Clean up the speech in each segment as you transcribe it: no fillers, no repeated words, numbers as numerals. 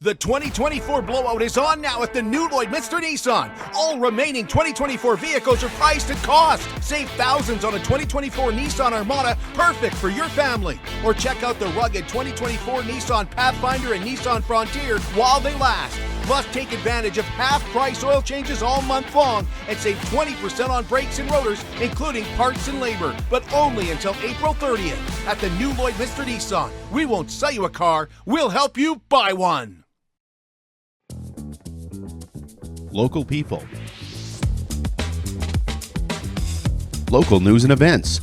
The 2024 blowout is on now at the new Lloydminster Nissan. All remaining 2024 vehicles are priced at cost. Save thousands on a 2024 Nissan Armada, perfect for your family. Or check out the rugged 2024 Nissan Pathfinder and Nissan Frontier while they last. Plus, take advantage of half-price oil changes all month long and save 20% on brakes and rotors, including parts and labor, but only until April 30th. At the new Lloydminster Nissan, we won't sell you a car, we'll help you buy one. Local people. Local news and events.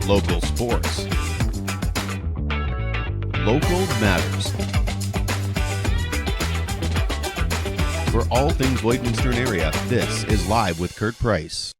Local sports. Local matters. For all things Lloydminster area, this is Live with Kurt Price.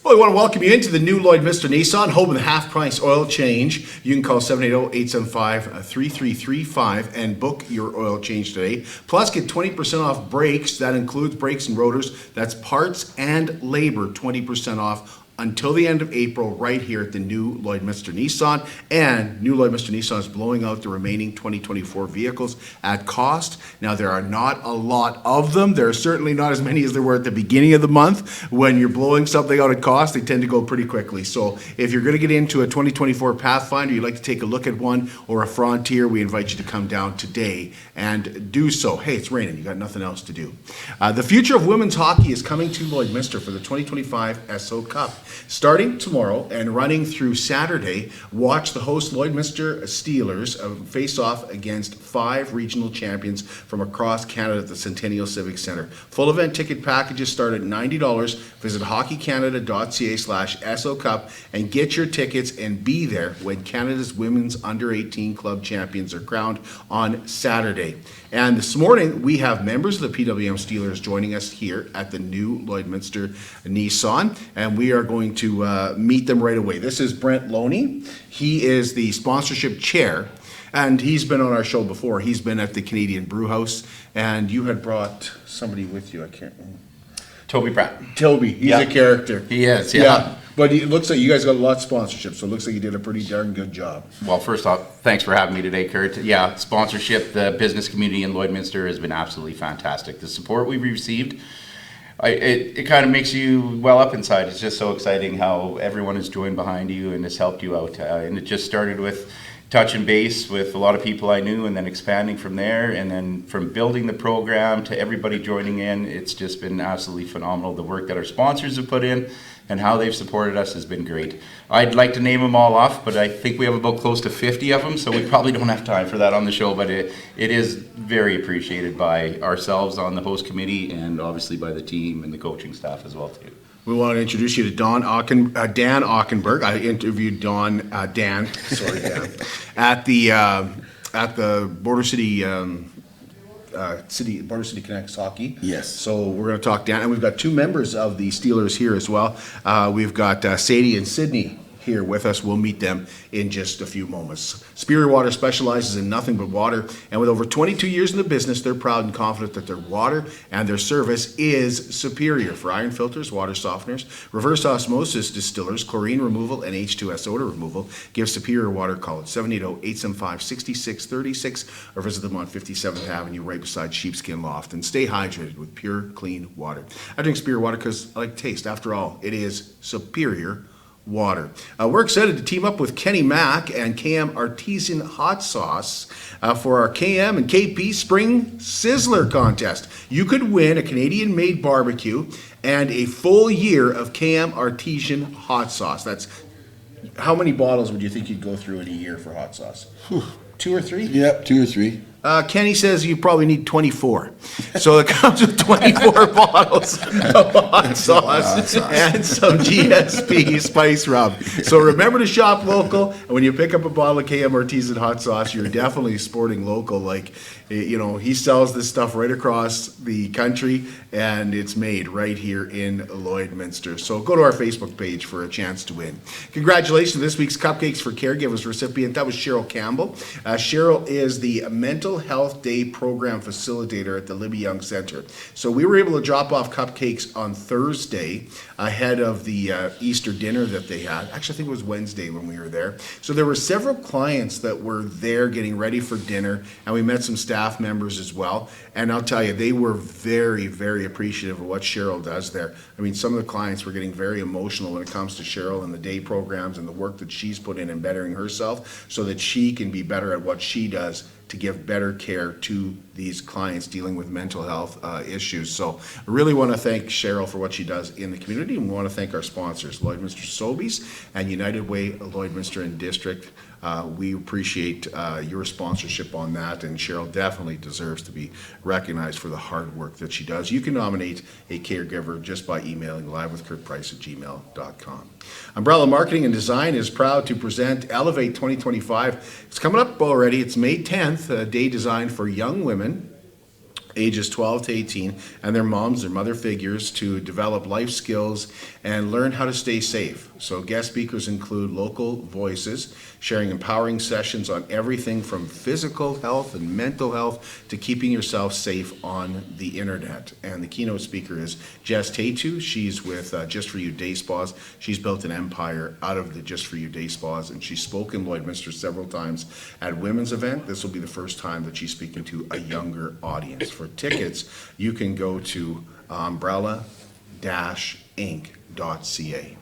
Well, we want to welcome you into the new Lloydminster Nissan, home of the half-price oil change. You can call 780-875-3335 and book your oil change today. Plus, get 20% off brakes. That includes brakes and rotors. That's parts and labor, 20% off until the end of April right here at the new Lloydminster Nissan. And new Lloydminster Nissan is blowing out the remaining 2024 vehicles at cost. Now, there are not a lot of them. There are certainly not as many as there were at the beginning of the month. When you're blowing something out at cost, they tend to go pretty quickly. So if you're going to get into a 2024 Pathfinder, you'd like to take a look at one, or a Frontier, we invite you to come down today and do so. Hey, it's raining. You got nothing else to do. The future of women's hockey is coming to Lloydminster for the 2025 Esso Cup. Starting tomorrow and running through Saturday, watch the host Lloydminster Steelers face off against 5 regional champions from across Canada at the Centennial Civic Centre. Full event ticket packages start at $90. Visit hockeycanada.ca/Esso Cup and get your tickets and be there when Canada's women's under-18 club champions are crowned on Saturday. And this morning, we have members of the PWM Steelers joining us here at the new Lloydminster Nissan, and we are going to meet them right away. This is Brent Loney. He is the sponsorship chair, and he's been on our show before. He's been at the Canadian Brew House, and you had brought somebody with you. I can't remember. Toby Pratt. Toby, he's a character. He is, yeah. But it looks like you guys got a lot of sponsorship, so it looks like you did a pretty darn good job. Well, first off, thanks for having me today, Kurt. Yeah, sponsorship, the business community in Lloydminster has been absolutely fantastic. The support we've received, it kind of makes you well up inside. It's just so exciting how everyone has joined behind you and has helped you out. And it just started with touch and base with a lot of people I knew, and then expanding from there, and then from building the program to everybody joining in. It's just been absolutely phenomenal. The work that our sponsors have put in and how they've supported us has been great. I'd like to name them all off, but I think we have about close to 50 of them, so we probably don't have time for that on the show, but it is very appreciated by ourselves on the host committee, and obviously by the team and the coaching staff as well too. We want to introduce you to Dan Aukenberg. I interviewed Dan, at the Border City Border City Connects Hockey. Yes. So we're going to talk Dan, and we've got 2 members of the Steelers here as well. We've got Sadie and Sydney here with us. We'll meet them in just a few moments. Superior Water specializes in nothing but water, and with over 22 years in the business, they're proud and confident that their water and their service is superior. For iron filters, water softeners, reverse osmosis distillers, chlorine removal, and H2S odor removal, give Superior Water a call at 780-875-6636 or visit them on 57th Avenue right beside Sheepskin Loft, and stay hydrated with pure, clean water. I drink Superior Water because I like taste. After all, it is superior water. We're excited to team up with Kenny Mack and KM Artisan Hot Sauce for our KM and KP Spring Sizzler contest. You could win a Canadian-made barbecue and a full year of KM Artisan Hot Sauce. That's how many bottles would you think you'd go through in a year for hot sauce? 2 or 3? Yep, 2 or 3. Kenny says you probably need 24. So it comes with 24 bottles of hot sauce and some GSP spice rub. So remember to shop local. And when you pick up a bottle of KM Artisan hot sauce, you're definitely sporting local. Like, you know, he sells this stuff right across the country, and it's made right here in Lloydminster. So go to our Facebook page for a chance to win. Congratulations to this week's Cupcakes for Caregivers recipient. That was Cheryl Campbell. Cheryl is the mental Mental Health Day Program Facilitator at the Libby Young Center. So we were able to drop off cupcakes on Thursday ahead of the Easter dinner that they had. Actually, I think it was Wednesday when we were there. So there were several clients that were there getting ready for dinner, and we met some staff members as well. And I'll tell you, they were very, very appreciative of what Cheryl does there. I mean, some of the clients were getting very emotional when it comes to Cheryl and the day programs and the work that she's put in bettering herself so that she can be better at what she does to give better care to these clients dealing with mental health issues. So I really want to thank Cheryl for what she does in the community, and we want to thank our sponsors, Lloydminster Sobeys and United Way Lloydminster and District. We appreciate your sponsorship on that, and Cheryl definitely deserves to be recognized for the hard work that she does. You can nominate a caregiver just by emailing livewithkurtprice@gmail.com. Umbrella Marketing and Design is proud to present Elevate 2025. It's coming up already. It's May 10th, a day designed for young women ages 12 to 18 and their moms, their mother figures, to develop life skills and learn how to stay safe. So guest speakers include local voices sharing empowering sessions on everything from physical health and mental health to keeping yourself safe on the internet. And the keynote speaker is Jess Tatu. She's with Just For You Day Spas. She's built an empire out of the Just For You Day Spas, and she's spoken Lloydminster several times at women's event. This will be the first time that she's speaking to a younger audience. For tickets, you can go to umbrella-inc.ca.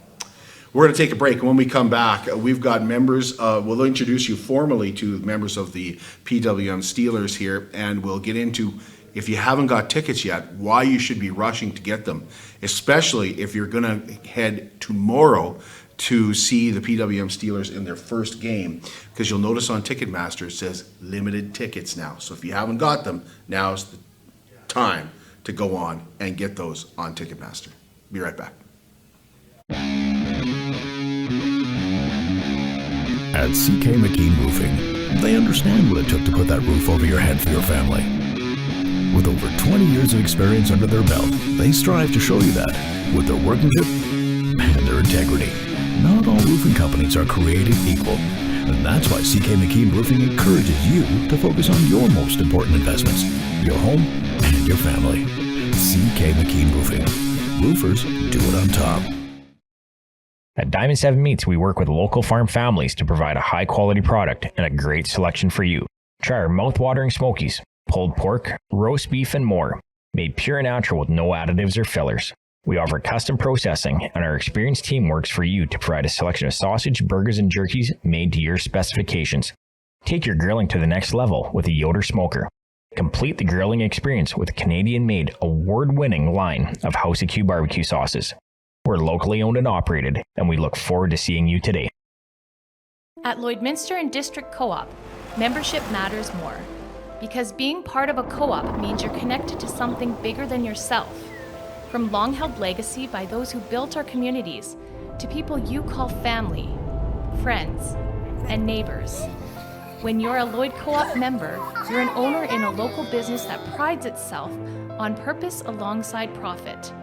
We're going to take a break, and when we come back, we've got members, we'll introduce you formally to members of the PWM Steelers here, and we'll get into, if you haven't got tickets yet, why you should be rushing to get them, especially if you're going to head tomorrow to see the PWM Steelers in their first game, because you'll notice on Ticketmaster it says limited tickets now. So if you haven't got them, now's the time to go on and get those on Ticketmaster. Be right back. At CK McKean Roofing, they understand what it took to put that roof over your head for your family. With over 20 years of experience under their belt, they strive to show you that with their workmanship and their integrity. Not all roofing companies are created equal, and that's why CK McKean Roofing encourages you to focus on your most important investments, your home and your family. CK McKean Roofing. Roofers do it on top. At Diamond 7 Meats, we work with local farm families to provide a high-quality product and a great selection for you. Try our mouth-watering smokies, pulled pork, roast beef, and more, made pure and natural with no additives or fillers. We offer custom processing, and our experienced team works for you to provide a selection of sausage, burgers, and jerkies made to your specifications. Take your grilling to the next level with a Yoder smoker. Complete the grilling experience with a Canadian-made, award-winning line of House of Q barbecue sauces. We're locally owned and operated, and we look forward to seeing you today. At Lloydminster and District Co-op, membership matters more. Because being part of a co-op means you're connected to something bigger than yourself. From long-held legacy by those who built our communities, to people you call family, friends, and neighbors. When you're a Lloyd Co-op member, you're an owner in a local business that prides itself on purpose alongside profit.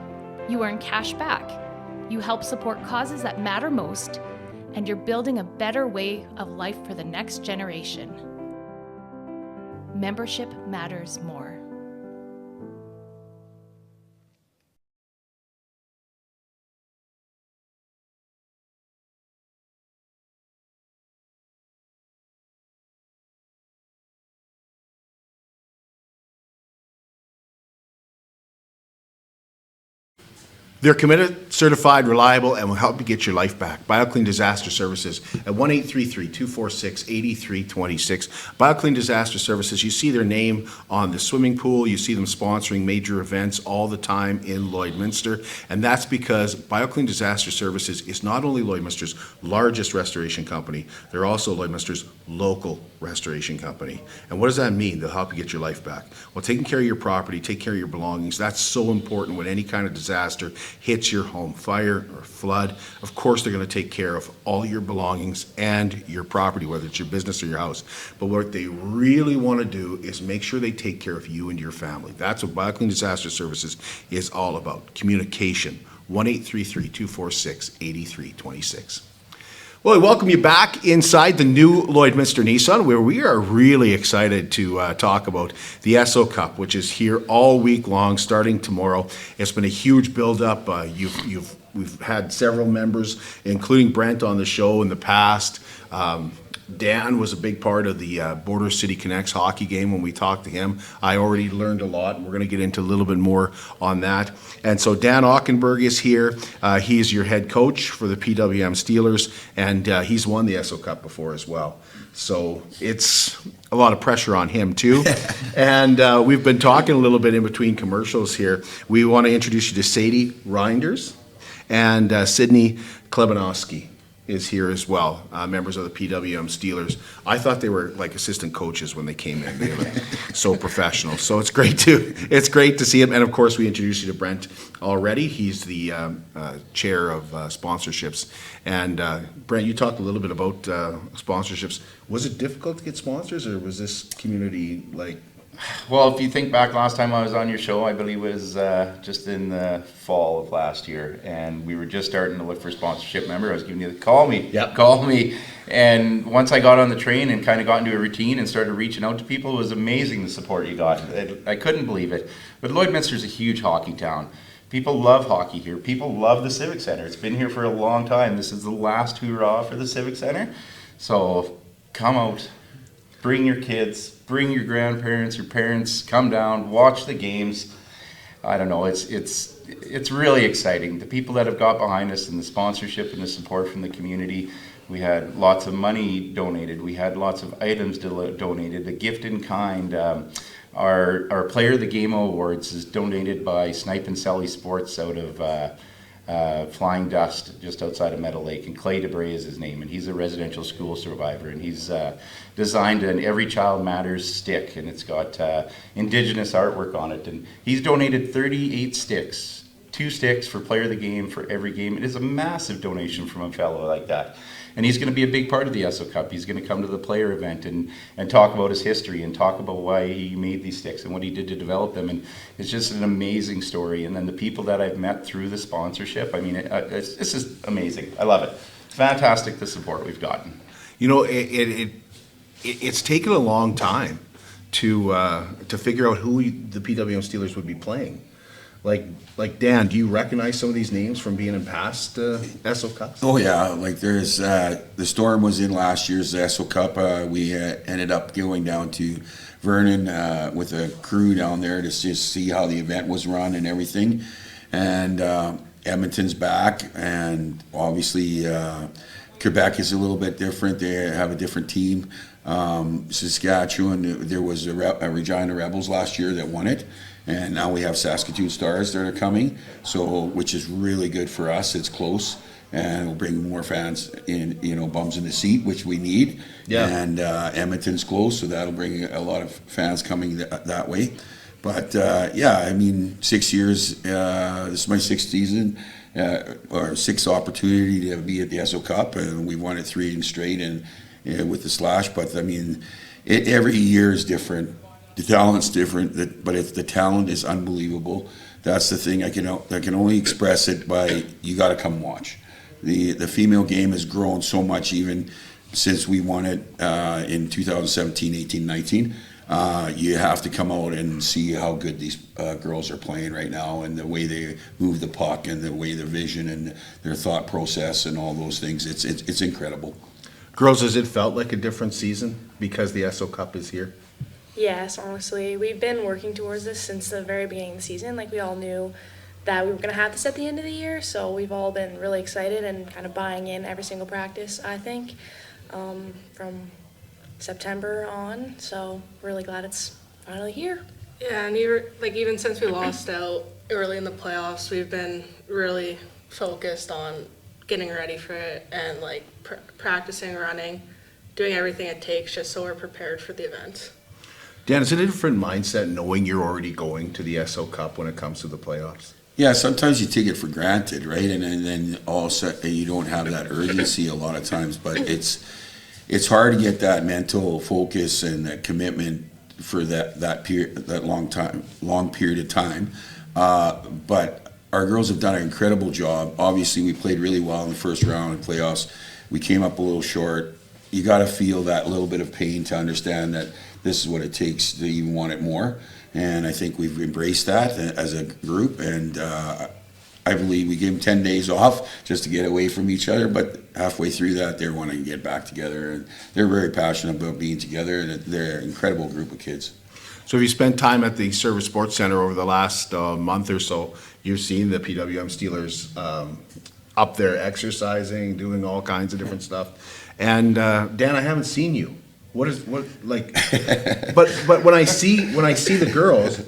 You earn cash back. You help support causes that matter most, and you're building a better way of life for the next generation. Membership matters more. They're committed, certified, reliable, and will help you get your life back. BioClean Disaster Services at 1-833-246-8326. BioClean Disaster Services, you see their name on the swimming pool. You see them sponsoring major events all the time in Lloydminster. And that's because BioClean Disaster Services is not only Lloydminster's largest restoration company, they're also Lloydminster's local restoration company. And what does that mean? They'll help you get your life back. Well, taking care of your property, take care of your belongings, that's so important when any kind of disaster hits your home, fire or flood. Of course, they're going to take care of all your belongings and your property, whether it's your business or your house. But what they really want to do is make sure they take care of you and your family. That's what BioClean Disaster Services is all about. Communication. 1-833-246-8326. Well, I welcome you back inside the new Lloydminster Nissan, where we are really excited to talk about the Esso Cup, which is here all week long, starting tomorrow. It's been a huge build-up. We've had several members, including Brent, on the show in the past. Dan was a big part of the Border City Connects hockey game when we talked to him. I already learned a lot, and we're going to get into a little bit more on that. And so Dan Ockenberg is here. He's your head coach for the PWM Steelers, and he's won the Esso Cup before as well. So it's a lot of pressure on him too. And we've been talking a little bit in between commercials here. We want to introduce you to Sadie Reinders and Sydney Klebanowski is here as well, members of the PWM Steelers. I thought they were like assistant coaches when they came in. They were so professional. So it's great to see him. And of course, we introduced you to Brent already. He's the chair of sponsorships. And Brent, you talked a little bit about sponsorships. Was it difficult to get sponsors, or was this community like? Well, if you think back last time I was on your show, I believe it was just in the fall of last year, and we were just starting to look for sponsorship. Remember, I was giving you the call me. And once I got on the train and kind of got into a routine and started reaching out to people, it was amazing the support you got. I couldn't believe it. But Lloydminster's a huge hockey town. People love hockey here. People love the Civic Center. It's been here for a long time. This is the last hurrah for the Civic Center. So come out, bring your kids, bring your grandparents, your parents, come down, watch the games. I don't know, it's really exciting. The people that have got behind us and the sponsorship and the support from the community. We had lots of money donated. We had lots of items donated. The gift in kind. Our Player of the Game Awards is donated by Snipe and Selly Sports out of Flying Dust, just outside of Meadow Lake, and Clay DeBray is his name, and he's a residential school survivor, and he's designed an Every Child Matters stick, and it's got Indigenous artwork on it, and he's donated 38 sticks, 2 sticks for Player of the Game for every game. It is a massive donation from a fellow like that. And he's going to be a big part of the Esso Cup. He's going to come to the player event and talk about his history and talk about why he made these sticks and what he did to develop them. And it's just an amazing story. And then the people that I've met through the sponsorship, I mean, it's just amazing. I love it. It's fantastic, the support we've gotten. You know, it's taken a long time to figure out who the PWM Steelers would be playing. Like Dan, do you recognize some of these names from being in past Esso Cups? Oh yeah, like there's the Storm was in last year's Esso Cup. We ended up going down to Vernon with a crew down there to just see how the event was run and everything. And Edmonton's back, and obviously Quebec is a little bit different. They have a different team. Saskatchewan, there was a Regina Rebels last year that won it. And now we have Saskatoon Stars that are coming, so which is really good for us. It's close, and we'll bring more fans in, bums in the seat, which we need. Yeah. And Edmonton's close, so that'll bring a lot of fans coming that way. But yeah, I mean, 6 years. This is my 6th season, or 6th opportunity to be at the Esso Cup, and we won it 3 straight, and with the Slash. But I mean, every year is different. The talent's different, but if the talent is unbelievable, that's the thing. I can only express it by, you got to come watch. The female game has grown so much, even since we won it in 2017, 18, 19. You have to come out and see how good these girls are playing right now, and the way they move the puck, and the way their vision and their thought process and all those things. It's incredible. Girls, has it felt like a different season because the Esso Cup is here? Yes, honestly. We've been working towards this since the very beginning of the season. Like, we all knew that we were going to have this at the end of the year, so we've all been really excited and kind of buying in every single practice, I think, from September on. So really glad it's finally here. Yeah, and even since we lost out early in the playoffs, we've been really focused on getting ready for it and practicing, running, doing everything it takes just so we're prepared for the event. Dan, is it a different mindset knowing you're already going to the Esso Cup when it comes to the playoffs? Yeah, sometimes you take it for granted, right? And then all of a sudden you don't have that urgency a lot of times. But it's hard to get that mental focus and that commitment for that period, that long period of time. But our girls have done an incredible job. Obviously, we played really well in the first round of playoffs. we came up a little short. You got to feel that little bit of pain to understand that this is what it takes to even want it more. And I think we've embraced that as a group. And I believe we gave them 10 days off just to get away from each other. But halfway through that, they're wanting to get back together. And they're very passionate about being together. And they're an incredible group of kids. So if you spent time at the Service Sports Center over the last month or so, you've seen the PWM Steelers up there exercising, doing all kinds of different stuff. And Dan, I haven't seen you. But when I see the girls,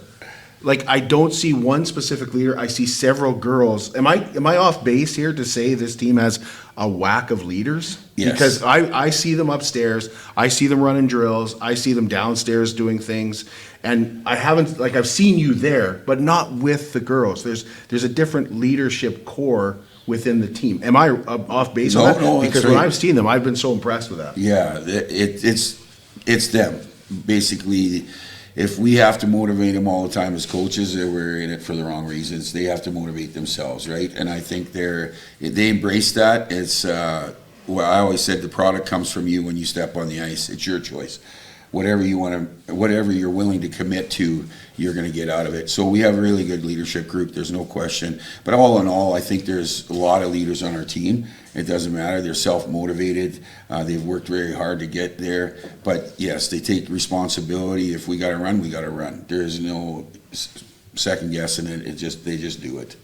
like, I don't see one specific leader. I see several girls. Am I off base here to say this team has a whack of leaders? Yes. Because I see them upstairs. I see them running drills. I see them downstairs doing things. And I've seen you there, but not with the girls. There's a different leadership core within the team. Am I off base on that? No, because right. when I've seen them, I've been so impressed with that. Yeah, it's them. Basically, if we have to motivate them all the time as coaches, we're in it for the wrong reasons. They have to motivate themselves, right? And I think they embrace that. It's well, I always said the product comes from you when you step on the ice. It's your choice. Whatever you're willing to commit to, you're going to get out of it. So we have a really good leadership group. There's no question. But all in all, I think there's a lot of leaders on our team. It doesn't matter. They're self-motivated. They've worked very hard to get there. But yes, they take responsibility. If we got to run, we got to run. There's no second guessing it. They just do it.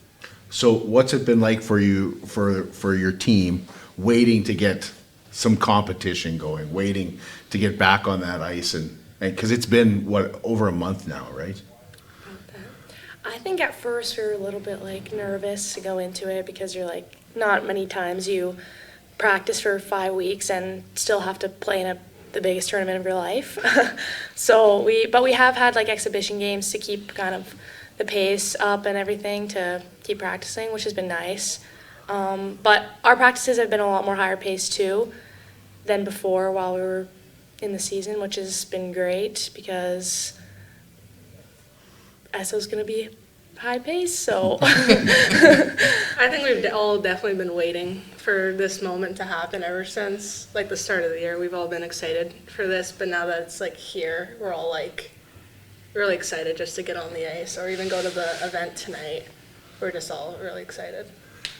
So what's it been like for you, for your team, waiting to get some competition going, waiting to get back on that ice, and because it's been over a month now, right? I think at first we were a little bit nervous to go into it because you're not many times you practice for 5 weeks and still have to play in the biggest tournament of your life. But we have had exhibition games to keep kind of the pace up and everything, to keep practicing, which has been nice. But our practices have been a lot more higher paced too than before while we were in the season, which has been great because Esso's going to be high pace, so. I think we've all definitely been waiting for this moment to happen ever since the start of the year. We've all been excited for this, but now that it's here, we're all really excited just to get on the ice or even go to the event tonight. We're just all really excited.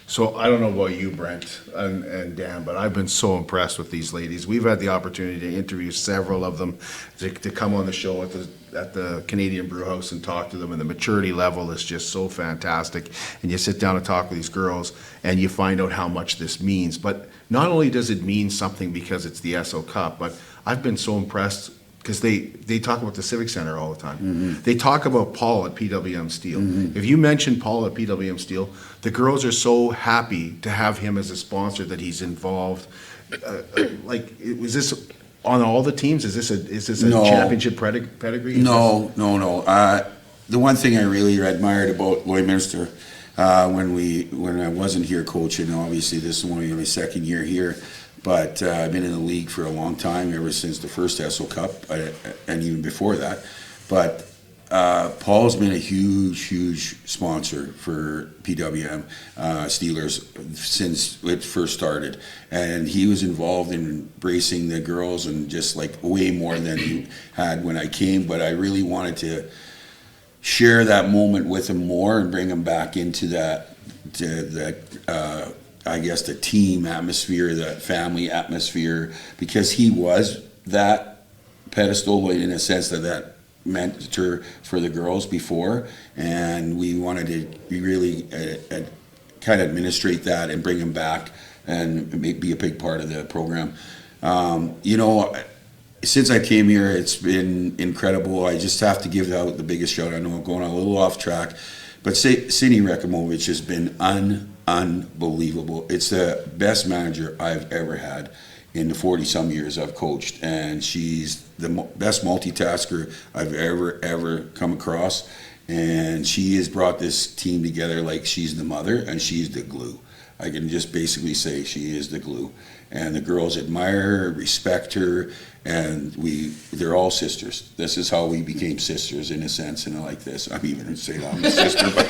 So I don't know about you, Brent and Dan, but I've been so impressed with these ladies. We've had the opportunity to interview several of them to come on the show at the Canadian Brew House and talk to them, and the maturity level is just so fantastic. And you sit down and talk with these girls, and you find out how much this means. But not only does it mean something because it's the Esso Cup, but I've been so impressed because they talk about the Civic Center all the time. Mm-hmm. They talk about Paul at PWM Steel. Mm-hmm. If you mention Paul at PWM Steel, the girls are so happy to have him as a sponsor, that he's involved. Was this on all the teams? Is this a championship pedigree? No. The one thing I really admired about Lloydminster when I wasn't here coaching, obviously this is only my second year here, but I've been in the league for a long time, ever since the first Esso Cup, and even before that. But Paul's been a huge sponsor for PWM Steelers since it first started, and he was involved in embracing the girls and just way more than he had when I came. But I really wanted to share that moment with him more and bring him back into that I guess the team atmosphere, that family atmosphere, because he was that pedestal in a sense that mentor for the girls before, and we wanted to really kind of administrate that and bring him back and be a big part of the program. Since I came here, it's been incredible. I just have to give out the biggest shout. I know I'm going a little off track, but Cindy Rekimovich has been unbelievable. It's the best manager I've ever had in the 40-some years I've coached, and she's the best multitasker I've ever come across, and she has brought this team together like she's the mother and she's the glue. I can just basically say she is the glue. And the girls admire her, respect her, and they're all sisters. This is how we became sisters in a sense, and I like this. I'm even gonna say that I'm a sister, but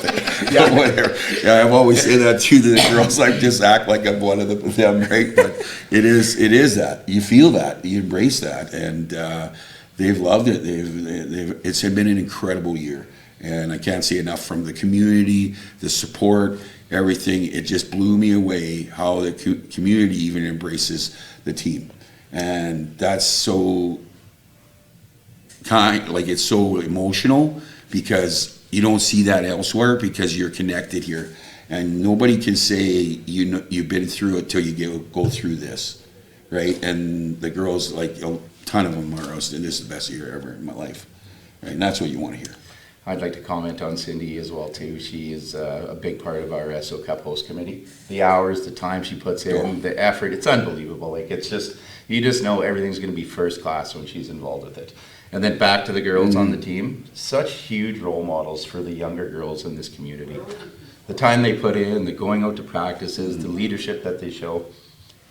whatever. Yeah, I've always said that to the girls. I just act like I'm one of them, right? But it is that. You feel that, you embrace that, and they've loved it. It's been an incredible year, and I can't say enough from the community, the support, everything. It just blew me away how the community even embraces the team. And that's so it's so emotional, because you don't see that elsewhere, because you're connected here. And nobody can say you've been through it till you go through this, right? And the girls, like a ton of them are, this is the best year ever in my life, right? And that's what you want to hear. I'd like to comment on Cindy as well too. She is a big part of our Esso Cup host committee. The hours, the time she puts in, the effort, it's unbelievable. Like, it's just, you just know everything's going to be first class when she's involved with it. And then back to the girls on the team, such huge role models for the younger girls in this community. The time they put in, the going out to practices, the leadership that they show,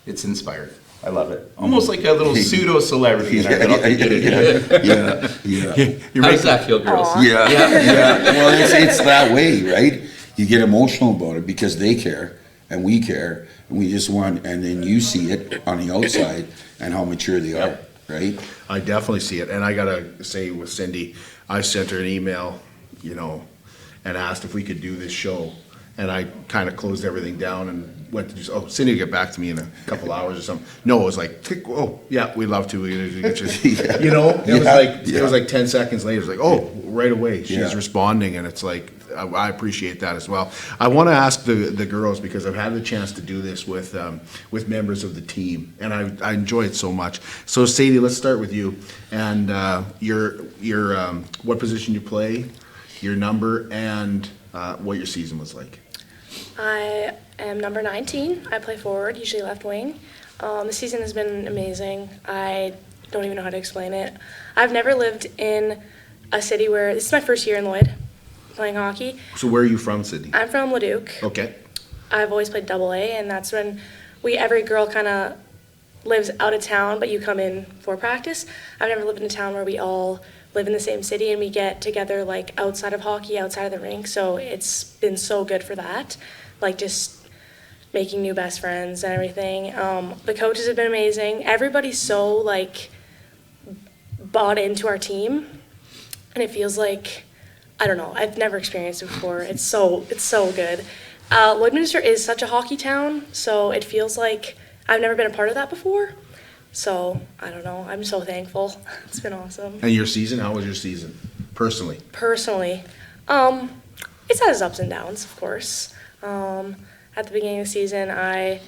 it's inspiring. I love it. Almost like a little pseudo celebrity in our little community. How does that feel, girls? Yeah. Well, it's that way, right? You get emotional about it because they care and we care, and we just want, and then you see it on the outside and how mature they are, right? I definitely see it, and I gotta say with Cindy, I sent her an email, and asked if we could do this show, and I kind of closed everything down and went to Cindy will get back to me in a couple hours or something. No, it was like, we'd love to. It was like 10 seconds later. It was like, right away she's responding, and it's like, I appreciate that as well. I want to ask the girls, because I've had the chance to do this with members of the team, and I enjoy it so much. So Sadie, let's start with you, and your what position you play, your number, and what your season was like. I am number 19. I play forward, usually left wing. The season has been amazing. I don't even know how to explain it. I've never lived in a city where, this is my first year in Lloyd playing hockey. So where are you from, Sydney? I'm from Leduc. Okay. I've always played AA, and that's when every girl kind of lives out of town, but you come in for practice. I've never lived in a town where we all live in the same city and we get together like outside of hockey, outside of the rink. So it's been so good for that, like just making new best friends and everything. The coaches have been amazing. Everybody's so like bought into our team, and it feels like, I don't know, I've never experienced it before. It's so good. Lloydminster is such a hockey town, so it feels like I've never been a part of that before. So, I don't know, I'm so thankful. It's been awesome. And your season, how was your season, personally? Personally, it's had its ups and downs, of course. At the beginning of the season, I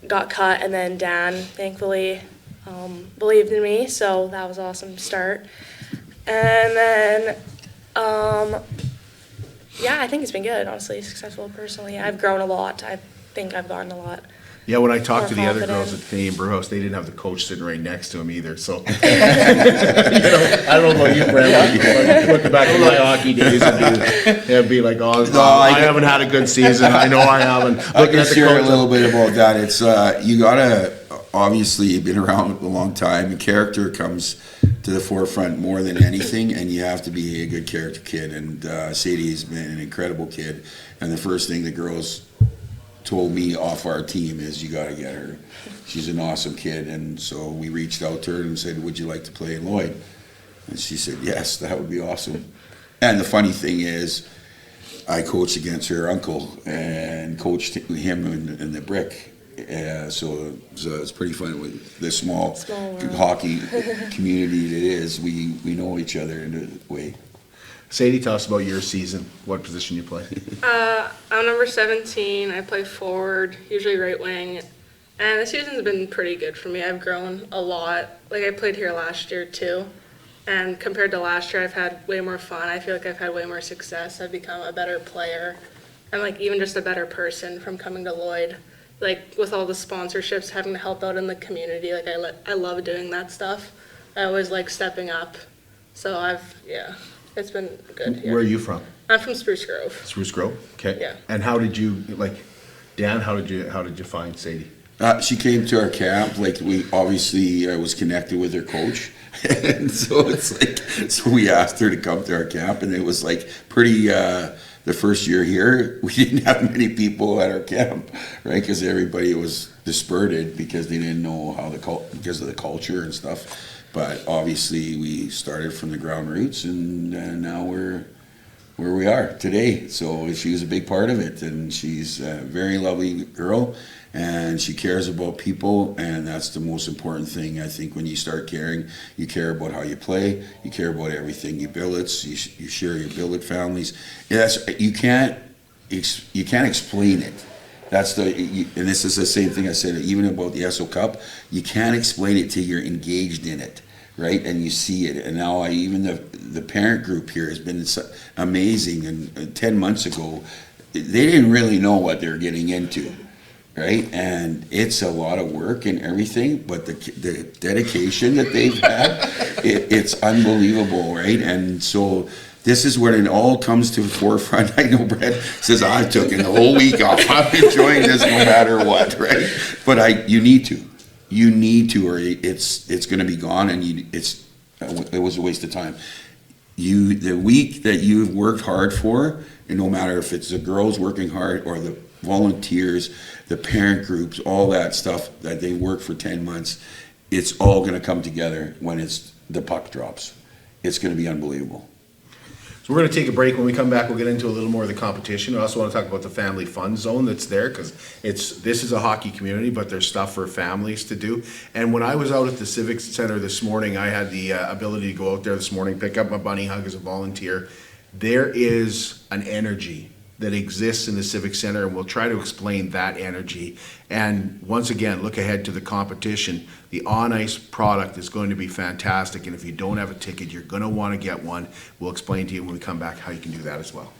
got cut, and then Dan, thankfully, believed in me, so that was awesome to start. And then, I think it's been good, honestly, successful personally. I've grown a lot. I think I've gotten a lot. Yeah, when I talked to the other girls at Canadian Brewhouse, they didn't have the coach sitting right next to him either. So, I don't know about you, Brent. Looking back at my hockey days, it'd be like, I haven't had a good season. I know I haven't. I can share a little bit about that. It's you gotta, obviously, you've been around a long time, and character comes to the forefront more than anything, and you have to be a good character kid. And Sadie's been an incredible kid, and the first thing the girls told me off our team is, you got to get her. She's an awesome kid. And so we reached out to her and said, would you like to play in Lloyd? And she said, yes, that would be awesome. And the funny thing is, I coached against her uncle and coached him in the brick. So it's pretty fun with the small hockey community it is. We know each other in a way. Sadie, tell us about your season. What position you play? I'm number 17. I play forward, usually right wing. And the season's been pretty good for me. I've grown a lot. Like, I played here last year too. And compared to last year, I've had way more fun. I feel like I've had way more success. I've become a better player. And like even just a better person from coming to Lloyd. Like with all the sponsorships, having to help out in the community. Like I love doing that stuff. I always like stepping up. So it's been good here. Where are you from? I'm from Spruce Grove. Spruce Grove? Okay. Yeah. And how did you, Dan, how did you find Sadie? She came to our camp. Like, we obviously, I was connected with her coach, and so so we asked her to come to our camp, and it was like pretty. The first year here, we didn't have many people at our camp, right? Because everybody was dispersed because they didn't know how because of the culture and stuff. But obviously, we started from the ground roots, and now we're where we are today. So she was a big part of it, and she's a very lovely girl, and she cares about people, and that's the most important thing. I think when you start caring, you care about how you play, you care about everything, your billets, you share your billet families. You can't explain it. And this is the same thing I said even about the Esso Cup. You can't explain it till you're engaged in it, right? And you see it. And now even the parent group here has been amazing. And 10 months ago, they didn't really know what they're getting into, right? And it's a lot of work and everything, but the dedication that they've had, it's unbelievable, right? And so this is when it all comes to the forefront. I know Brett says, I've taken the whole week off. I'm enjoying this no matter what, right? But you need to. You need to, or it's going to be gone, and it was a waste of time. The week that you've worked hard for, and no matter if it's the girls working hard or the volunteers, the parent groups, all that stuff that they work for 10 months, it's all going to come together when the puck drops. It's going to be unbelievable. So we're going to take a break. When we come back, we'll get into a little more of the competition. I also want to talk about the family fun zone that's there, because this is a hockey community, but there's stuff for families to do. And when I was out at the Civic Center this morning, I had the ability to go out there this morning, pick up my bunny hug as a volunteer. There is an energy that exists in the Civic Center, and we'll try to explain that energy. And once again, look ahead to the competition. The on-ice product is going to be fantastic, and if you don't have a ticket, you're going to want to get one. We'll explain to you when we come back how you can do that as well.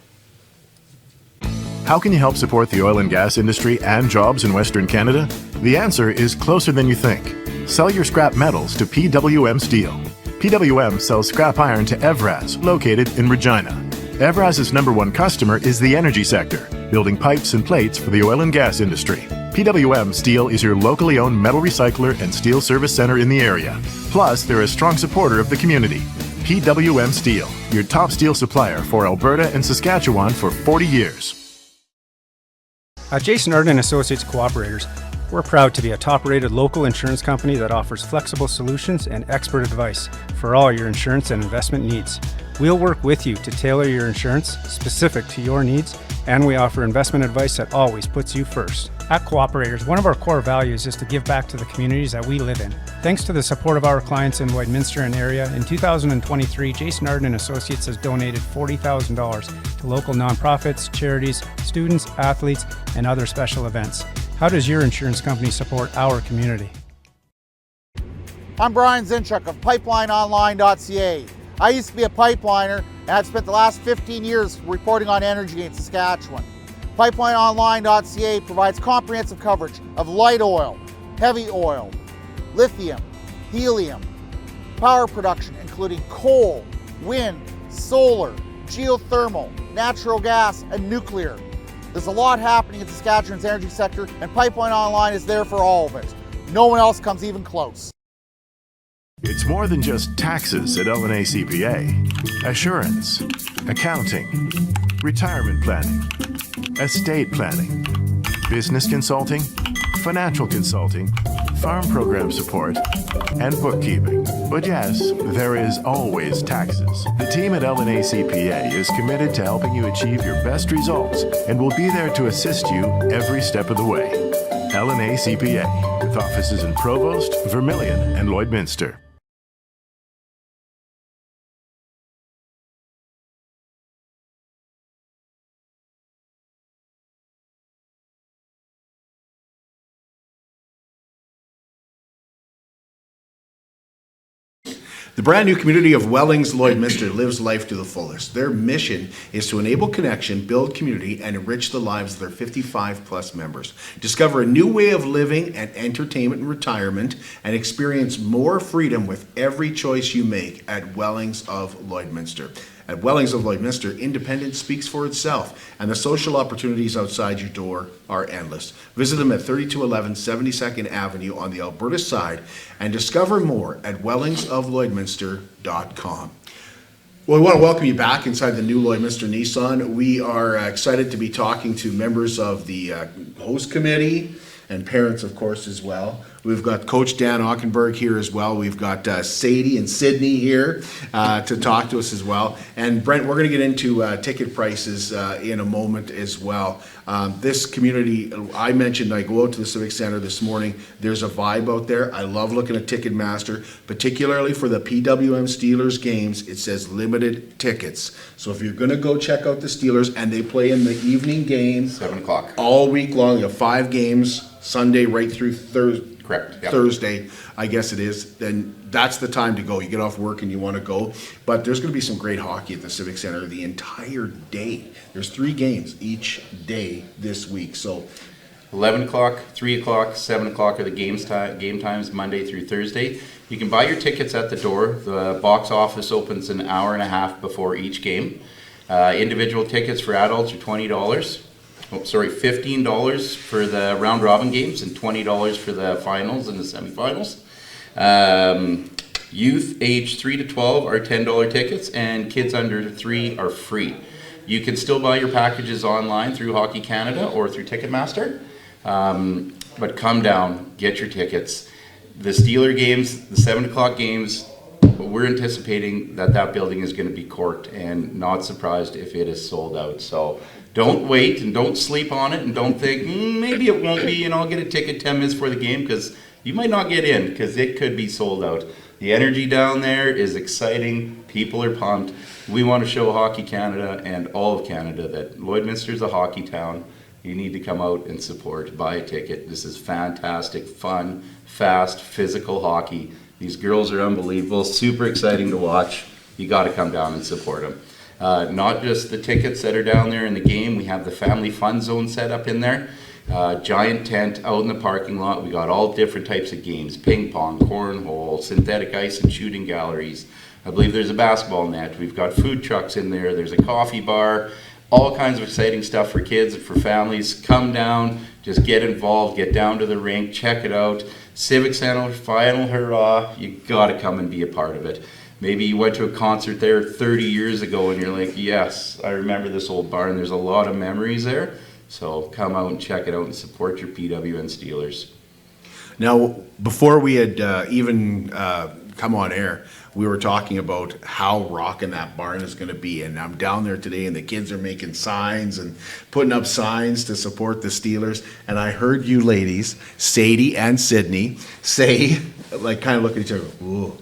How can you help support the oil and gas industry and jobs in Western Canada? The answer is closer than you think. Sell your scrap metals to PWM Steel. PWM sells scrap iron to Evraz, located in Regina. Evraz's #1 customer is the energy sector, building pipes and plates for the oil and gas industry. PWM Steel is your locally owned metal recycler and steel service center in the area. Plus, they're a strong supporter of the community. PWM Steel, your top steel supplier for Alberta and Saskatchewan for 40 years. At Jason Arden & Associates Cooperators, we're proud to be a top-rated local insurance company that offers flexible solutions and expert advice for all your insurance and investment needs. We'll work with you to tailor your insurance specific to your needs, and we offer investment advice that always puts you first. At Cooperators, one of our core values is to give back to the communities that we live in. Thanks to the support of our clients in Lloydminster and area, in 2023, Jason Arden & Associates has donated $40,000 to local nonprofits, charities, students, athletes, and other special events. How does your insurance company support our community? I'm Brian Zinchuk of PipelineOnline.ca. I used to be a pipeliner, and I've spent the last 15 years reporting on energy in Saskatchewan. PipelineOnline.ca provides comprehensive coverage of light oil, heavy oil, lithium, helium, power production including coal, wind, solar, geothermal, natural gas, and nuclear. There's a lot happening in Saskatchewan's energy sector, and Pipeline Online is there for all of it. No one else comes even close. It's more than just taxes at LNA CPA. Assurance, accounting, retirement planning, estate planning, business consulting, financial consulting, farm program support, and bookkeeping. But yes, there is always taxes. The team at LNA CPA is committed to helping you achieve your best results and will be there to assist you every step of the way. LNA CPA, with offices in Provost, Vermilion, and Lloydminster. The brand new community of Wellings Lloydminster lives life to the fullest. Their mission is to enable connection, build community, and enrich the lives of their 55-plus members. Discover a new way of living and entertainment and retirement, and experience more freedom with every choice you make at Wellings of Lloydminster. At Wellings of Lloydminster, independence speaks for itself, and the social opportunities outside your door are endless. Visit them at 3211 72nd Avenue on the Alberta side and discover more at wellingsoflloydminster.com. Well, we want to welcome you back inside the new Lloydminster Nissan. We are excited to be talking to members of the host committee and parents, of course, as well. We've got Coach Dan Ockenberg here as well. We've got Sadie and Sydney here to talk to us as well. And Brent, we're going to get into ticket prices in a moment as well. This community, I mentioned, I go out to the Civic Center this morning. There's a vibe out there. I love looking at Ticketmaster, particularly for the PWM Steelers games. It says limited tickets. So if you're going to go check out the Steelers, and they play in the evening game, 7 o'clock. all week long. You have 5 games, Sunday right through Thursday. Correct. Yep. Thursday, I guess it is, then that's the time to go. You get off work and you want to go. But there's going to be some great hockey at the Civic Center the entire day. There's 3 games each day this week. So 11 o'clock, 3 o'clock, 7 o'clock are the game times, Monday through Thursday. You can buy your tickets at the door. The box office opens an hour and a half before each game. Individual tickets for adults are $20. $15 for the round robin games and $20 for the finals and the semifinals. Youth age 3 to 12 are $10 tickets, and kids under 3 are free. You can still buy your packages online through Hockey Canada or through Ticketmaster, but come down, get your tickets. The Steeler games, the 7 o'clock games, we're anticipating that building is going to be corked, and not surprised if it is sold out. So don't wait and don't sleep on it, and don't think maybe it won't be, and I'll get a ticket 10 minutes before the game, because you might not get in, because it could be sold out. The energy down there is exciting. People are pumped. We want to show Hockey Canada and all of Canada that Lloydminster is a hockey town. You need to come out and support, buy a ticket. This is fantastic, fun, fast, physical hockey. These girls are unbelievable, super exciting to watch. You got to come down and support them. Not just the tickets that are down there in the game. We have the family fun zone set up in there. Giant tent out in the parking lot. We got all different types of games: ping pong, cornhole, synthetic ice and shooting galleries. I believe there's a basketball net. We've got food trucks in there. There's a coffee bar. All kinds of exciting stuff for kids and for families. Come down, just get involved, get down to the rink, check it out. Civic Center, final hurrah. You got to come and be a part of it. Maybe you went to a concert there 30 years ago and you're like, yes, I remember this old barn. There's a lot of memories there. So come out and check it out and support your PWM Steelers. now, before we had even come on air, we were talking about how rocking that barn is going to be. And I'm down there today, and the kids are making signs and putting up signs to support the Steelers. And I heard you ladies, Sadie and Sydney, say, like, kind of look at each other, ooh.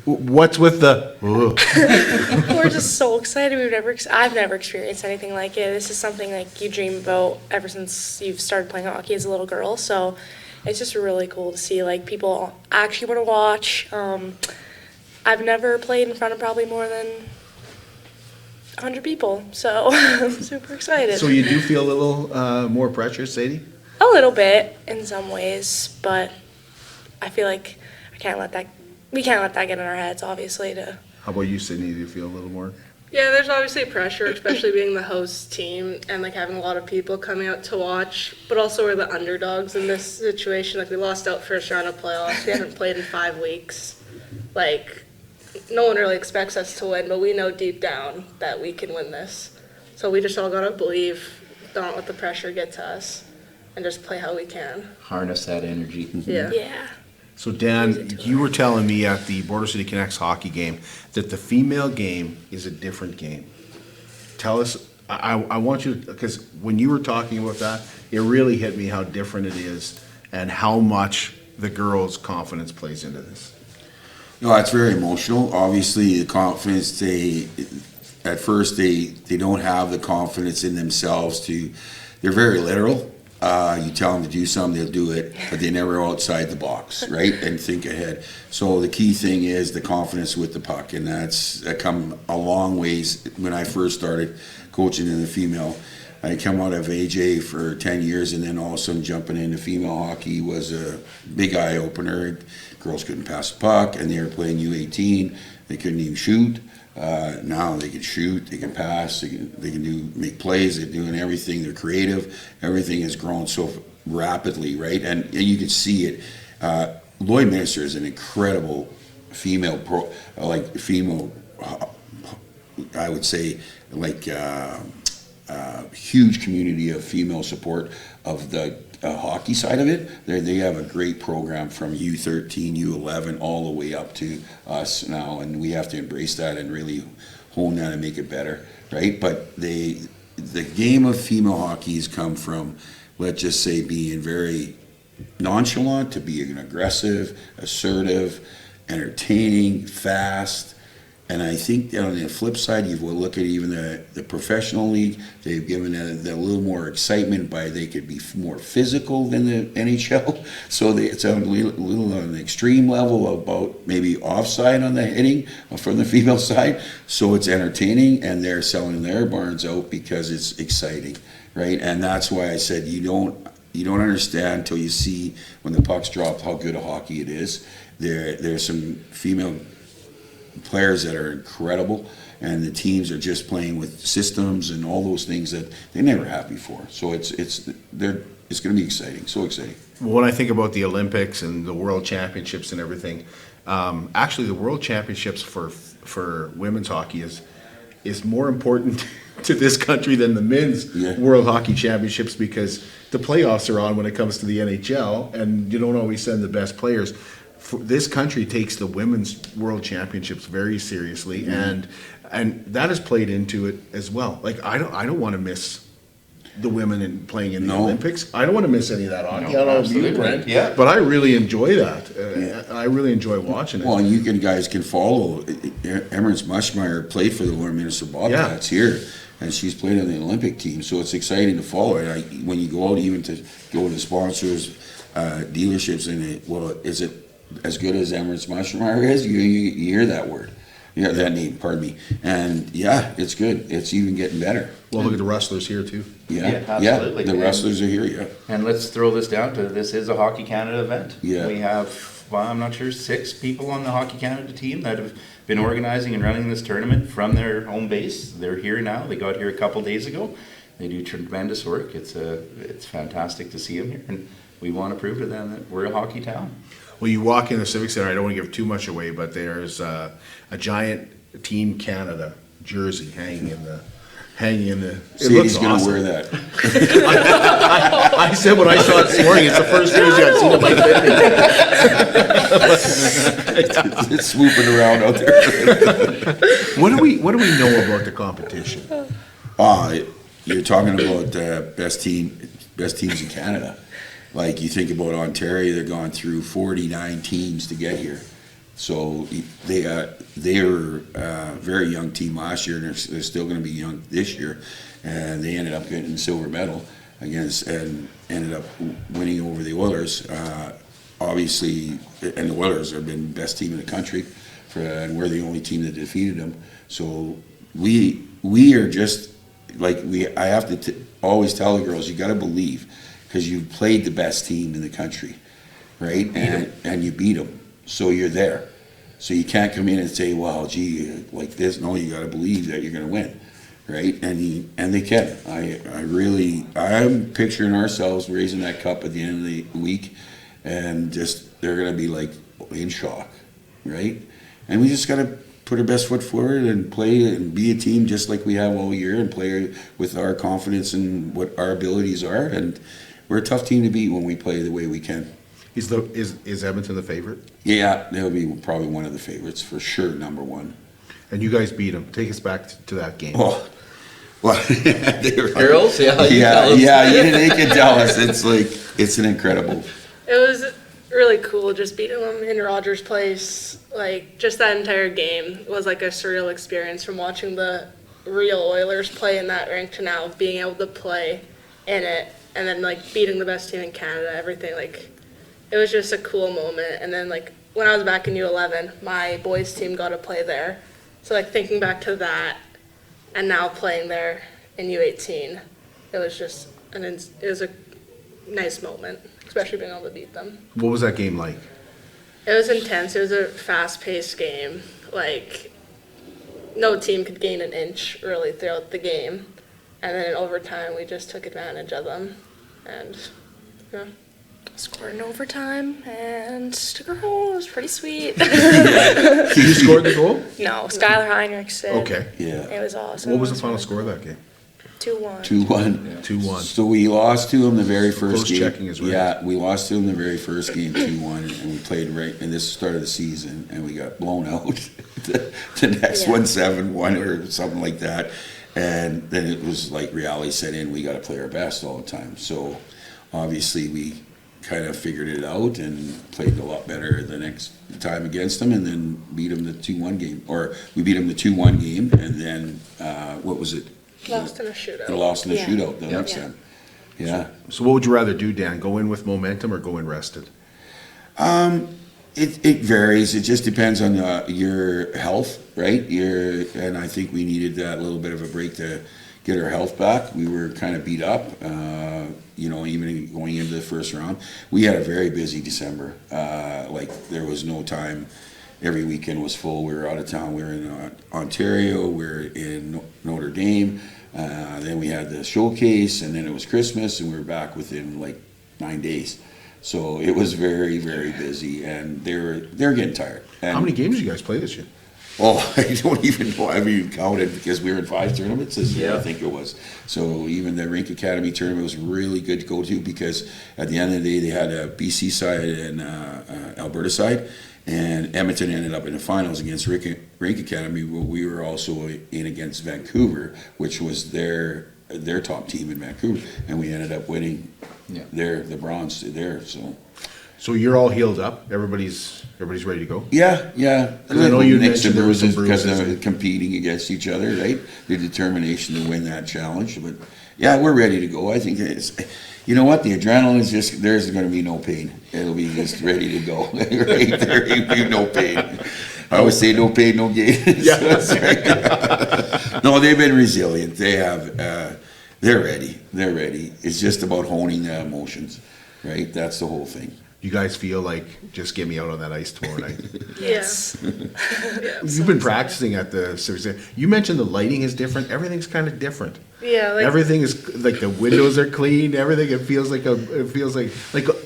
What's with the ooh? We're just so excited. I've never experienced anything like it. This is something like you dream about ever since you've started playing hockey as a little girl. So it's just really cool to see like people actually want to watch. I've never played in front of probably more than 100 people, so I'm super excited. So you do feel a little more pressure, Sadie? A little bit in some ways, but I feel like we can't let that get in our heads, obviously. How about you, Sydney? Do you feel a little more? Yeah, there's obviously pressure, especially being the host team and like having a lot of people coming out to watch, but also we're the underdogs in this situation. Like we lost out first round of playoffs. We haven't played in 5 weeks. Like no one really expects us to win, but we know deep down that we can win this. So we just all gotta believe, don't let the pressure get to us, and just play how we can. Harness that energy. Yeah. Yeah. So Dan, you were telling me at the Border City Connects hockey game that the female game is a different game. Tell us, I want you, because when you were talking about that, it really hit me how different it is and how much the girls' confidence plays into this. No, it's very emotional. Obviously, the confidence, at first they don't have the confidence in themselves they're very literal. You tell them to do something, they'll do it, but they never go outside the box, right? And think ahead. So the key thing is the confidence with the puck, and that come a long ways when I first started coaching in the female. I come out of AJ for 10 years, and then all of a sudden jumping into female hockey was a big eye opener. Girls couldn't pass the puck, and they were playing U18. They couldn't even shoot. Now they can shoot, they can pass, they can make plays. They're doing everything. They're creative. Everything has grown so rapidly, right? And you can see it. Lloydminster is an incredible female I would say, like huge community of female support of the hockey side of it. They have a great program from U13, U11, all the way up to us now, and we have to embrace that and really hone that and make it better, right? But the game of female hockey has come from, let's just say, being very nonchalant to being aggressive, assertive, entertaining, fast. And I think on the flip side, you will look at even the professional league, they've given it a little more excitement by they could be more physical than the NHL. So it's a little on the extreme level about maybe offside on the hitting from the female side. So it's entertaining, and they're selling their barns out because it's exciting, right? And that's why I said you don't understand until you see when the puck's dropped how good a hockey it is. There's some female players that are incredible, and the teams are just playing with systems and all those things that they never have before. So it's going to be exciting, so exciting. When I think about the Olympics and the World Championships and everything, actually the World Championships for women's hockey is more important to this country than the men's World Hockey Championships, because the playoffs are on when it comes to the NHL, and you don't always send the best players. This country takes the women's world championships very seriously, and that has played into it as well. Like I don't want to miss the women playing in the Olympics. I don't want to miss any of that hockey. I don't know if you, Brent, but I really enjoy that. I really enjoy watching it. Well, and you guys can follow. Emrys Mushmeyer played for the Lloydminster Bobcats here, and she's played on the Olympic team, so it's exciting to follow it. When you go out, even to go to sponsors, dealerships, and is it as good as Emrys Mushmeyer is? You hear that word. Yeah, that name, pardon me. And it's good. It's even getting better. Well, look at the wrestlers here too. Absolutely. The wrestlers are here, And let's throw this down to, this is a Hockey Canada event. Yeah. We have, I'm not sure, 6 people on the Hockey Canada team that have been organizing and running this tournament from their home base. They're here now. They got here a couple days ago. They do tremendous work. It's fantastic to see them here, and we want to prove to them that we're a hockey town. Well, you walk in the Civic Center, I don't want to give too much away, but there's a giant Team Canada jersey hanging in the. It looks gonna awesome. wear that. I said when I saw it this morning, it's the first jersey I've seen in my 50. It's swooping around out there. What do we know about the competition? You're talking about best teams in Canada. Like you think about Ontario, they're going through 49 teams to get here. So they were a very young team last year, and they're still going to be young this year. And they ended up getting silver medal against, and ended up winning over the Oilers. Obviously, and the Oilers have been the best team in the country, and we're the only team that defeated them. So we are just like I have to always tell the girls, you got to believe, because you've played the best team in the country, right? And you beat them. So you're there. So you can't come in and say, well, gee, like this. No, you got to believe that you're going to win, right? And they can. I'm picturing ourselves raising that cup at the end of the week, and just they're going to be like in shock, right? And we just got to put our best foot forward and play and be a team just like we have all year, and play with our confidence and what our abilities are. And we're a tough team to beat when we play the way we can. Is Edmonton the favorite? Yeah, they'll be probably one of the favorites for sure, number one. And you guys beat them. Take us back to that game. Oh, well, girls, you can tell us. It's an incredible. It was really cool just beating them in Rogers Place. Like just that entire game was like a surreal experience, from watching the real Oilers play in that rink to now being able to play in it, and then like beating the best team in Canada. Everything, like, it was just a cool moment. And then like when I was back in U11, my boys team got to play there. So like thinking back to that and now playing there in U18, it was just it was a nice moment, especially being able to beat them. What was that game like? It was intense. It was a fast-paced game. Like, no team could gain an inch really throughout the game. And then in overtime, we just took advantage of them. And, yeah. Scored in overtime and took her home. It was pretty sweet. You scored the goal? No, Skylar Heinrichsen. Okay. Yeah. It was awesome. What was the final score of that game? 2-1. 2-1. 2-1. So we lost to them the very first Close game. checking is right. Yeah, we lost to them the very first game 2-1, and we played right, and this started the season, and we got blown out. the next one 7-1 or something like that. And then it was like reality set in, we got to play our best all the time. So obviously we kind of figured it out and played a lot better the next time against them, and then beat them the 2-1 game. Or we beat them the 2-1 game, and then, what was it? Lost in a shootout. Lost in a shootout the next time. Yeah. So what would you rather do, Dan? Go in with momentum or go in rested? It varies. It just depends on your health, right? And I think we needed that little bit of a break to get our health back. We were kind of beat up, even going into the first round. We had a very busy December. There was no time. Every weekend was full. We were out of town. We were in Ontario. We were in Notre Dame. Then we had the showcase, and then it was Christmas, and we were back within like 9 days. So it was very, very busy, and they're getting tired. And how many games did you guys play this year? Oh, I don't even know. I haven't even counted because we were in 5 tournaments this year, I think it was. So even the Rink Academy tournament was really good to go to because at the end of the day, they had a BC side and Alberta side. And Edmonton ended up in the finals against Rink Academy. We were also in against Vancouver, which was their top team in Vancouver, and we ended up winning the bronze there. So you're all healed up. Everybody's ready to go. Yeah. I know you mixed mentioned there was some because bruises. of competing against each other, right? The determination to win that challenge, but yeah, we're ready to go. I think it's. You know what? The adrenaline is just, there's going to be no pain. It'll be just ready to go. Right? There will be no pain. I always say no pain, no gain. Yeah. No, they've been resilient. They have, they're ready. They're ready. It's just about honing the emotions, right? That's the whole thing. You guys feel like, just get me out on that ice tomorrow night. Yes. You've been practicing at the series. You mentioned the lighting is different. Everything's kind of different. Yeah, Everything is like the windows are clean. Everything. It feels like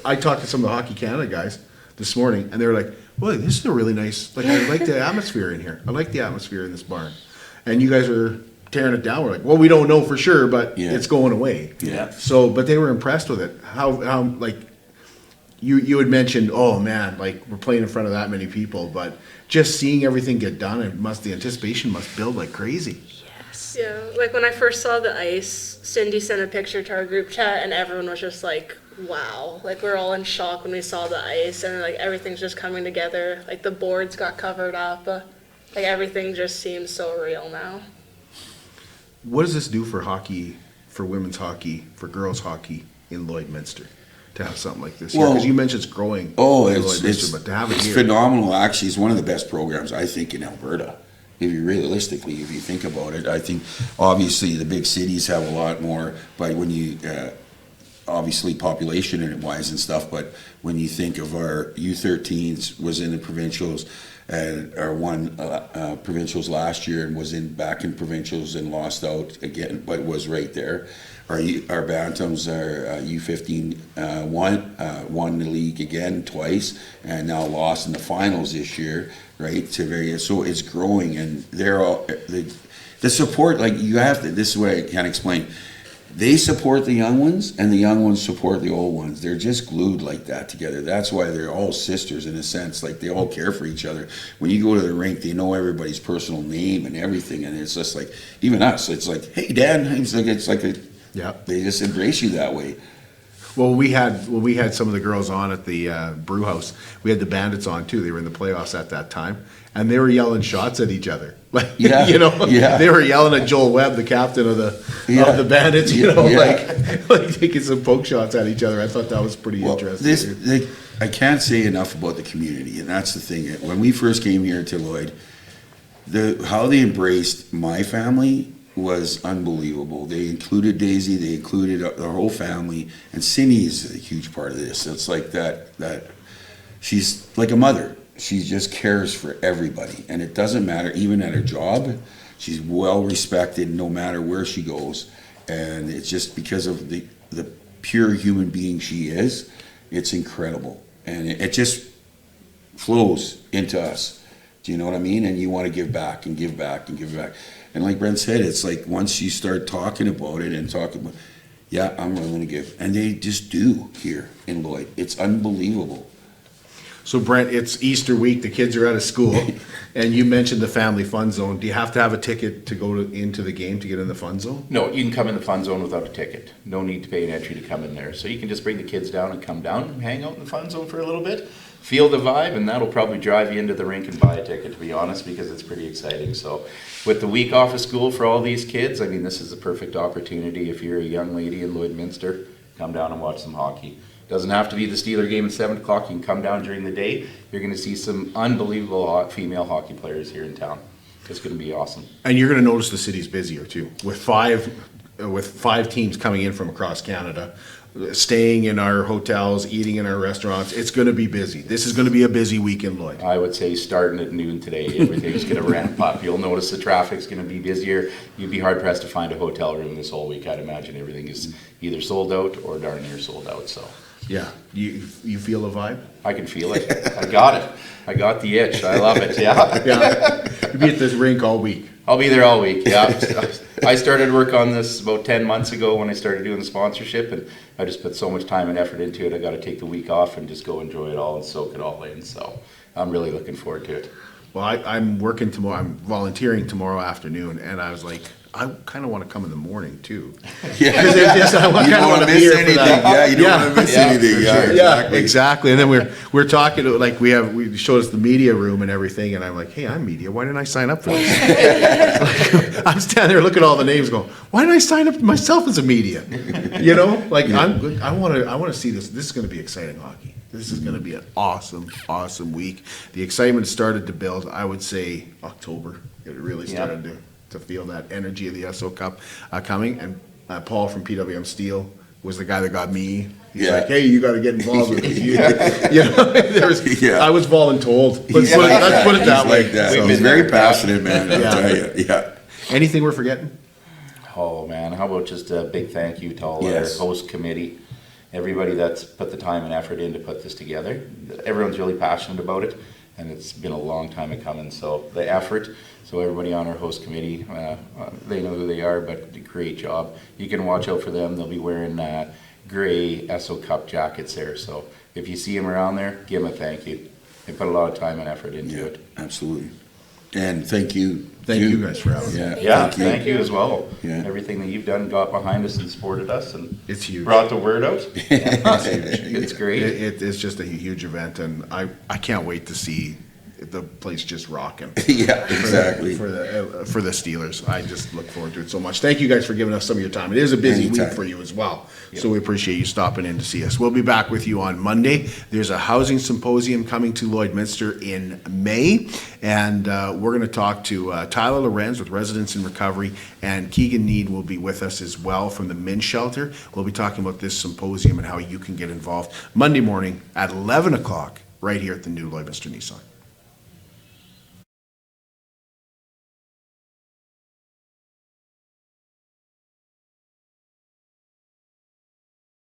I talked to some of the Hockey Canada guys this morning, and they were like, "Boy, this is a really nice. Like I like the atmosphere in here. I like the atmosphere in this barn." And you guys are tearing it down. We're like, "Well, we don't know for sure, but it's going away." Yeah. So, but they were impressed with it. How like you had mentioned, oh man, like we're playing in front of that many people, but just seeing everything get done, the anticipation must build like crazy. Yeah, like when I first saw the ice, Cindy sent a picture to our group chat, and everyone was just like, wow. Like, we're all in shock when we saw the ice, and like everything's just coming together. Like, the boards got covered up. Like, everything just seems so real now. What does this do for hockey, for women's hockey, for girls hockey in Lloydminster? To have something like this, because you mentioned it's growing. Oh, in Lloydminster, but to have it it's here. phenomenal. Actually, it's one of the best programs I think in Alberta. If you think about it, I think obviously the big cities have a lot more, but when you obviously population and wise and stuff, but when you think of our U13s was in the provincials and won provincials last year and was back in provincials and lost out again, but was right there. Our Bantams, our U15 won the league again twice, and now lost in the finals this year, right? So it's growing, and they're all the support. Like you have to. This is what I can't explain. They support the young ones, and the young ones support the old ones. They're just glued like that together. That's why they're all sisters in a sense. Like they all care for each other. When you go to the rink, they know everybody's personal name and everything, and it's just like even us. It's like, hey, Dan. It's like a. Yeah, they just embrace you that way. Well, we had some of the girls on at the brew house. We had the Bandits on too. They were in the playoffs at that time, and they were yelling shots at each other. Like they were yelling at Joel Webb, the captain of the Bandits. Like taking some poke shots at each other. I thought that was pretty interesting. I can't say enough about the community, and that's the thing. When we first came here to Lloyd, how they embraced my family was unbelievable. They included Daisy, they included our whole family, and Cindy is a huge part of this. It's like that she's like a mother. She just cares for everybody, and it doesn't matter, even at her job, she's well respected no matter where she goes, and it's just because of the pure human being she is. It's incredible, and it just flows into us. Do you know what I mean? And you want to give back and give back and give back. And like Brent said, it's like once you start talking about it and talking about, yeah, I'm willing to give. And they just do here in Lloyd. It's unbelievable. So Brent, it's Easter week, the kids are out of school, and you mentioned the family fun zone. Do you have to have a ticket to go into the game to get in the fun zone? No, you can come in the fun zone without a ticket. No need to pay an entry to come in there. So you can just bring the kids down and come down and hang out in the fun zone for a little bit, feel the vibe, and that'll probably drive you into the rink and buy a ticket, to be honest, because it's pretty exciting. So with the week off of school for all these kids, I mean, this is the perfect opportunity. If you're a young lady in Lloydminster, come down and watch some hockey. Doesn't have to be the Steeler game at 7 o'clock. You can come down during the day. You're going to see some unbelievable female hockey players here in town. It's going to be awesome. And you're going to notice the city's busier too, with five teams coming in from across Canada, staying in our hotels, eating in our restaurants. It's going to be busy. This is going to be a busy week in Lloyd. I would say starting at noon today, everything's going to ramp up. You'll notice the traffic's going to be busier. You'd be hard pressed to find a hotel room this whole week. I'd imagine everything is either sold out or darn near sold out. So. Yeah, you feel the vibe? I can feel it. I got it. I got the itch. I love it. Yeah. Yeah. You'll be at this rink all week. I'll be there all week. Yeah. I started work on this about 10 months ago when I started doing the sponsorship, and I just put so much time and effort into it. I got to take the week off and just go enjoy it all and soak it all in. So I'm really looking forward to it. Well, I'm working tomorrow. I'm volunteering tomorrow afternoon, and I was like, I kind of want to come in the morning too. Yeah, I don't want to miss anything. Yeah, you don't want to miss anything. Yeah, exactly. And then we're talking like we showed us the media room and everything, and I'm like, hey, I'm media. Why didn't I sign up for this? Like, I'm standing there looking at all the names, going, why didn't I sign up myself as a media? You know, like I'm good. I want to see this. This is going to be exciting hockey. This is going to be an awesome, awesome week. The excitement started to build. I would say October. It really started to feel that energy of the Esso Cup coming. And Paul from PWM Steel was the guy that got me. He's like, hey, you got to get involved with this. I was voluntold. Let's put it that way. Like that. So, he's very passionate, man. I'll tell you. Yeah. Anything we're forgetting? Oh, man. How about just a big thank you to all our host committee, everybody that's put the time and effort in to put this together. Everyone's really passionate about it, and it's been a long time coming. So the effort, so everybody on our host committee, they know who they are, but a great job. You can watch out for them. They'll be wearing gray Esso Cup jackets there. So if you see them around there, give them a thank you. They put a lot of time and effort into it. Absolutely. And thank you. Thank you guys for having me. Thank you as well. Yeah. Everything that you've done, got behind us and supported us, and it's huge. Brought the word out. It's huge. It's great. It's just a huge event, and I can't wait to see the place just rocking. Yeah, exactly. For the Steelers. I just look forward to it so much. Thank you guys for giving us some of your time. It is a busy week for you as well. Yep. So we appreciate you stopping in to see us. We'll be back with you on Monday. There's a housing symposium coming to Lloydminster in May, and we're going to talk to Tyler Lorenz with Residents in Recovery, and Keegan Need will be with us as well from the Men's Shelter. We'll be talking about this symposium and how you can get involved Monday morning at 11 o'clock right here at the new Lloydminster Nissan.